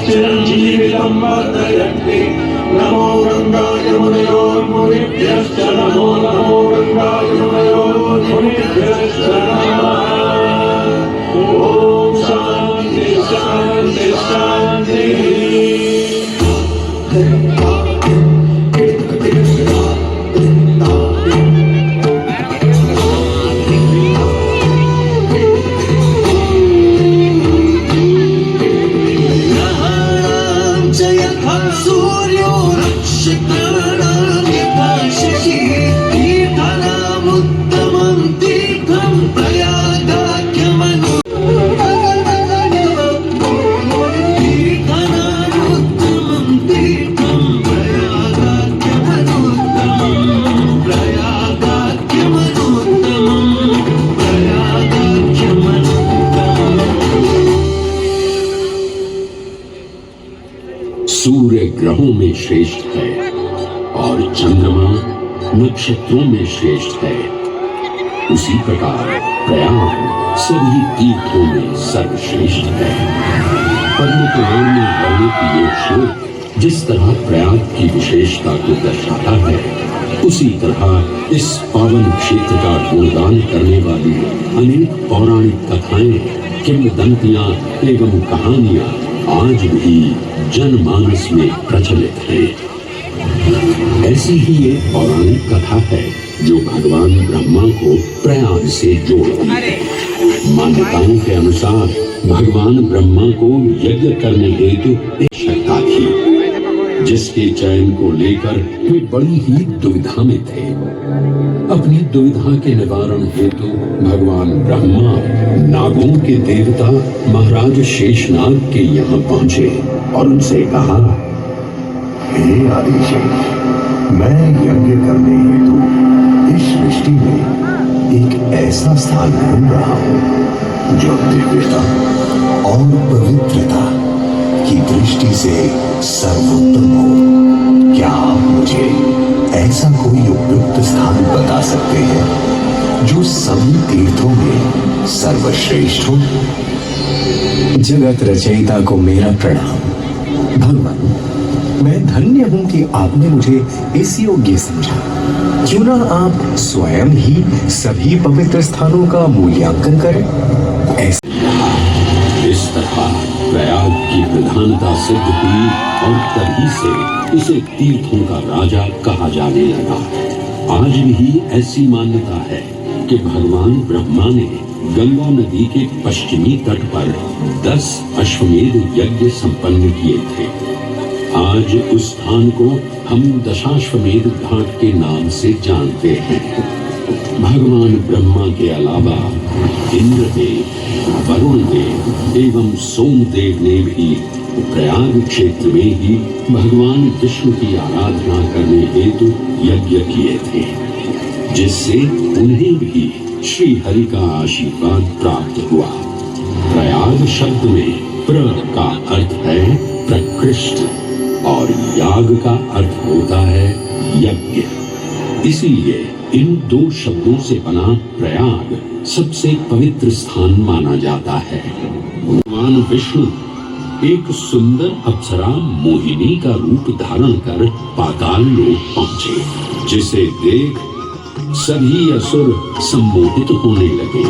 चिरञ्जीवितं वर्धयन्ति। नमो गङ्गाय मुनयोर्मुनिभ्यश्च नमो नमो गङ्गाय मुनयोर्मुनिभ्यश्च नमः। ॐ शान्ति शान्ति शान्तिः। सूर्य ग्रहों में श्रेष्ठ है और चंद्रमा नक्षत्रों में श्रेष्ठ है, उसी प्रकार प्रयाग सभी तीर्थों में सर्वश्रेष्ठ है। पद्म पुराण में वर्णित ये श्लोक जिस तरह प्रयाग की विशेषता को दर्शाता है, उसी तरह इस पावन क्षेत्र का गुणगान करने वाली अनेक पौराणिक कथाएं, किंवदंतियां एवं कहानियां आज भी जनमानस में प्रचलित है। ऐसी ही एक पौराणिक कथा है जो भगवान ब्रह्मा को प्रयाग से जोड़ती है। मान्यताओं के अनुसार भगवान ब्रह्मा को यज्ञ करने हेतु एक शक्ति थी, जिसके चयन को लेकर वे बड़ी ही दुविधा में थे। अपनी दुविधा के निवारण हेतु भगवान ब्रह्मा नागों के देवता महाराज शेषनाग के यहाँ पहुंचे और उनसे कहा, हे आदिशेष, मैं यज्ञ करने हेतु इस सृष्टि में एक ऐसा स्थान ढूंढ रहा हूँ जो दिव्यता और पवित्रता की दृष्टि से सर्वोत्तम हो। क्या आप मुझे ऐसा कोई उपयुक्त स्थान बता सकते हैं जो सभी तीर्थों में सर्वश्रेष्ठ हो? जगत रचयिता को मेरा प्रणाम। भगवान, मैं धन्य हूं कि आपने मुझे इस योग्य समझा। क्यों ना आप स्वयं ही सभी पवित्र स्थानों का मूल्यांकन करें। इस तरह प्रयाग की प्रधानता सिद्ध हुई और तभी से इसे तीर्थों का राजा कहा जाने लगा। आज भी ऐसी मान्यता है कि भगवान ब्रह्मा ने गंगा नदी के पश्चिमी तट पर 10 अश्वमेध यज्ञ संपन्न किए थे। आज उस स्थान को हम दशाश्वमेध घाट के नाम से जानते हैं। भगवान ब्रह्मा के अलावा इंद्रदेव, वरुण देव एवं सोमदेव ने भी प्रयाग क्षेत्र में ही भगवान विष्णु की आराधना करने हेतु यज्ञ किए थे, जिससे उन्हें भी श्री हरि का आशीर्वाद प्राप्त हुआ। प्रयाग शब्द में प्र का अर्थ है प्रकृष्ट और याग का अर्थ होता है यज्ञ। इसीलिए इन दो शब्दों से बना प्रयाग सबसे पवित्र स्थान माना जाता है। भगवान विष्णु एक सुंदर अप्सरा मोहिनी का रूप धारण कर पाताल लोक पहुंचे, जिसे देख सभी असुर सम्मोहित होने लगे।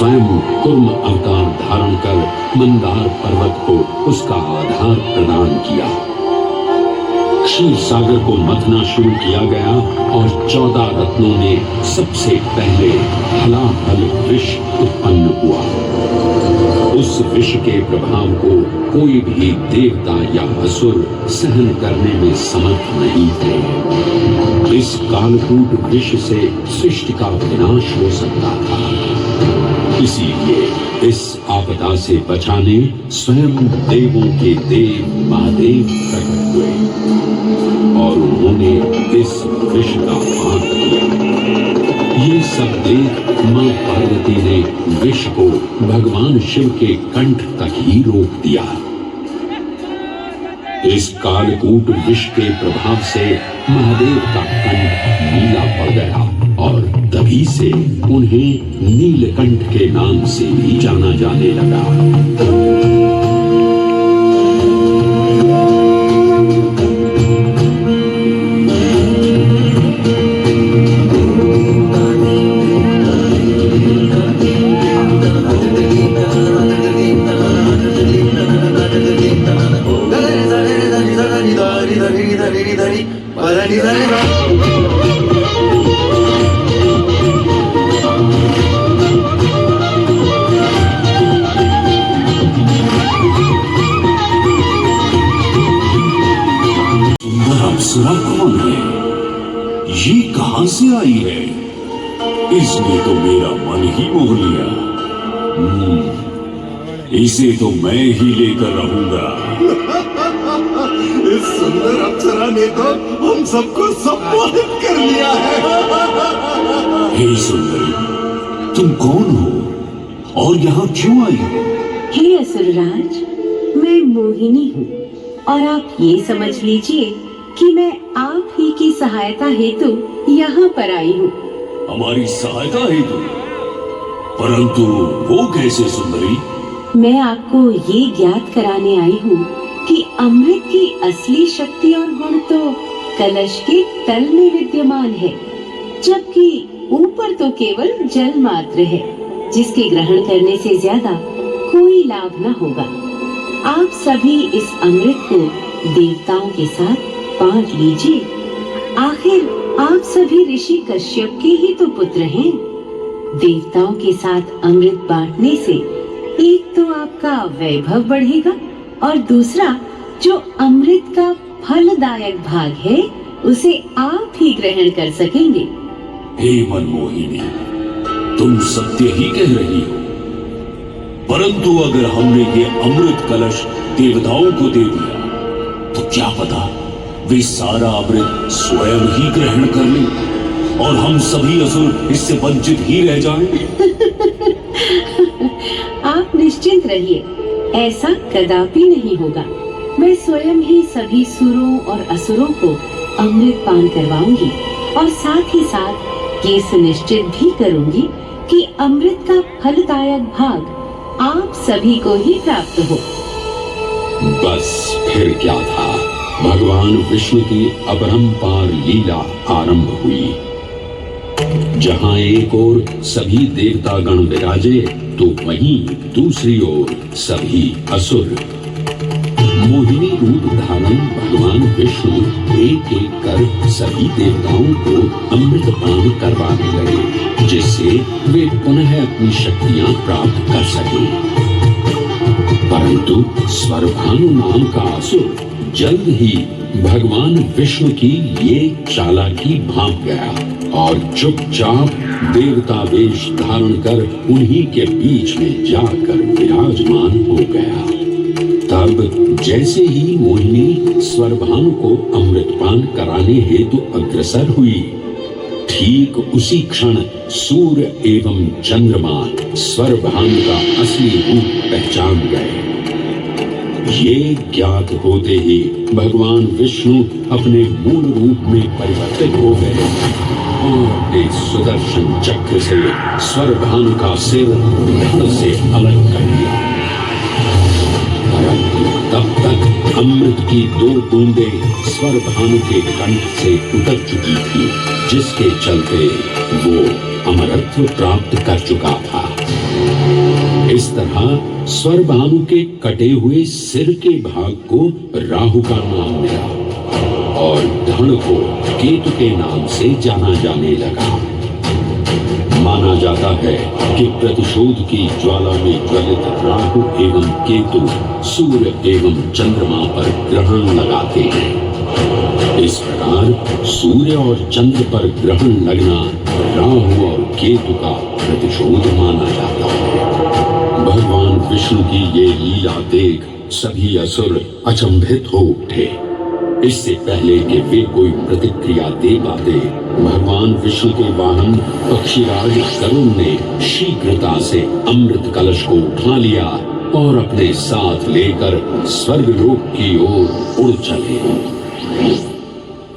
स्वयं कुर्म अवतार धारण कर मंदार पर्वत को उसका आधार प्रदान किया। क्षीर सागर को मथना शुरू किया गया और 14 रत्नों में सबसे पहले हलाहल विष उत्पन्न हुआ। उस विष के प्रभाव को कोई भी देवता या असुर सहन करने में समर्थ नहीं थे। इस कालकूट विष से सृष्टि का विनाश हो सकता था। इसीलिए इस आपदा से बचाने स्वयं देवों के देव महादेव प्रकट हुए और उन्होंने इस विष का पान किया। ये सब देख मां पार्वती ने विष को भगवान शिव के कंठ तक ही रोक दिया। इस कालकूट विष के प्रभाव से महादेव का कंठ नीला पड़ गया और तभी से उन्हें नीलकंठ के नाम से भी जाना जाने लगा। अप्सरा कौन है? ये कहां से आई है? इसने तो मेरा मन ही मोह लिया। इसे तो मैं ही लेकर रहूंगा। इस सुंदर अप्सरा ने तो हम सबको सम्मोहित कर लिया है। हे सुंदरी, तुम कौन हो और यहाँ क्यों आई हो? हे असुरराज, मैं मोहिनी हूँ और आप ये समझ लीजिए कि मैं आप ही की सहायता हेतु यहाँ पर आई हूँ। हमारी सहायता हेतु? परंतु वो कैसे सुंदरी? मैं आपको ये ज्ञात कराने आई हूँ कि अमृत की असली शक्ति और गुण तो कलश के तल में विद्यमान है, जबकि ऊपर तो केवल जल मात्र है, जिसके ग्रहण करने से ज्यादा कोई लाभ न होगा। आप सभी इस अमृत को देवताओं के साथ बांट लीजिए। आखिर आप सभी ऋषि कश्यप के ही तो पुत्र हैं। देवताओं के साथ अमृत बांटने से एक तो आपका वैभव बढ़ेगा और दूसरा जो अमृत का फलदायक भाग है उसे आप ही ग्रहण कर सकेंगे। हे मनमोहिनी, तुम सत्य ही कह रही हो। परंतु अगर हमने ये अमृत कलश देवताओं को दे दिया तो क्या पता वे सारा अमृत स्वयं ही ग्रहण कर लें और हम सभी असुर इससे वंचित ही रह जाएं। आप निश्चिंत रहिए, ऐसा कदापि नहीं होगा। मैं स्वयं ही सभी सुरों और असुरों को अमृत पान करवाऊंगी और साथ ही साथ ये सुनिश्चित भी करूंगी कि अमृत का फलदायक भाग आप सभी को ही प्राप्त हो। बस फिर क्या था, भगवान विष्णु की अपरंपार लीला आरंभ हुई। जहां एक ओर सभी देवतागण विराजे तो वहीं दूसरी ओर सभी असुर। मोहिनी रूप धारण भगवान विष्णु एक एक कर सभी देवताओं को अमृत पान करवाने लगे, जिससे वे पुनः अपनी शक्तियां प्राप्त कर सके। परंतु स्वरभानु नाम का असुर जल्द ही भगवान विष्णु की ये चालाकी भांप गया और चुपचाप देवता वेश धारण कर उन्हीं के बीच में जाकर विराजमान हो गया। तब जैसे ही मोहिनी स्वरभानु को अमृतपान कराने हेतु अग्रसर हुई, ठीक उसी क्षण सूर्य एवं चंद्रमा स्वरभानु का असली रूप पहचान गए। ये ज्ञात होते ही भगवान विष्णु अपने मूल रूप में परिवर्तित हो गए और अपने सुदर्शन चक्र से स्वरभानु का सिर धड़ से अलग कर दिया। परंतु तब तक अमृत की 2 बूंदें स्वरभानु के कंठ से उतर चुकी थी, जिसके चलते वो अमरत्व प्राप्त कर चुका था। इस तरह स्वरभानु के कटे हुए सिर के भाग को राहु का नाम मिला और धड़ को केतु के नाम से जाना जाने लगा। माना जाता है कि प्रतिशोध की ज्वाला में ज्वलित राहु एवं केतु सूर्य एवं चंद्रमा पर ग्रहण लगाते हैं। इस प्रकार सूर्य और चंद्र पर ग्रहण लगना राहु और केतु का प्रतिशोध माना जाता है। भगवान विष्णु की ये लीला देख सभी असुर अचंभित हो उठे। इससे पहले कि वे कोई प्रतिक्रिया दे पाते, भगवान विष्णु के वाहन पक्षीराज गरुड़ ने शीघ्रता से अमृत कलश को उठा लिया और अपने साथ लेकर स्वर्गलोक की ओर उड़ चले।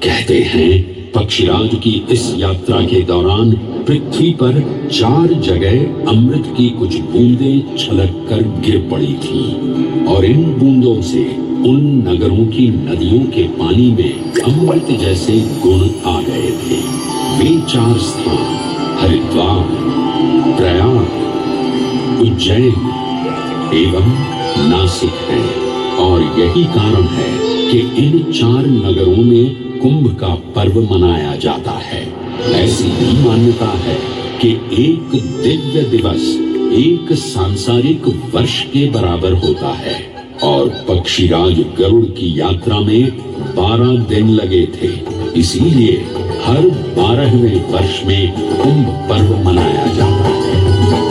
कहते हैं पक्षीराज की इस यात्रा के दौरान पृथ्वी पर 4 जगह अमृत की कुछ बूंदें छलक कर गिर पड़ी थी और इन बूंदों से उन नगरों की नदियों के पानी में अमृत जैसे गुण आ गए थे। वे 4 स्थान हरिद्वार, प्रयाग, उज्जैन एवं नासिक हैं और यही कारण है कि इन 4 नगरों में कुंभ का पर्व मनाया जाता है। ऐसी ही मान्यता है कि एक दिव्य दिवस एक सांसारिक वर्ष के बराबर होता है और पक्षीराज गरुड़ की यात्रा में 12 दिन लगे थे। इसीलिए हर 12वें वर्ष में कुंभ पर्व मनाया जाता है।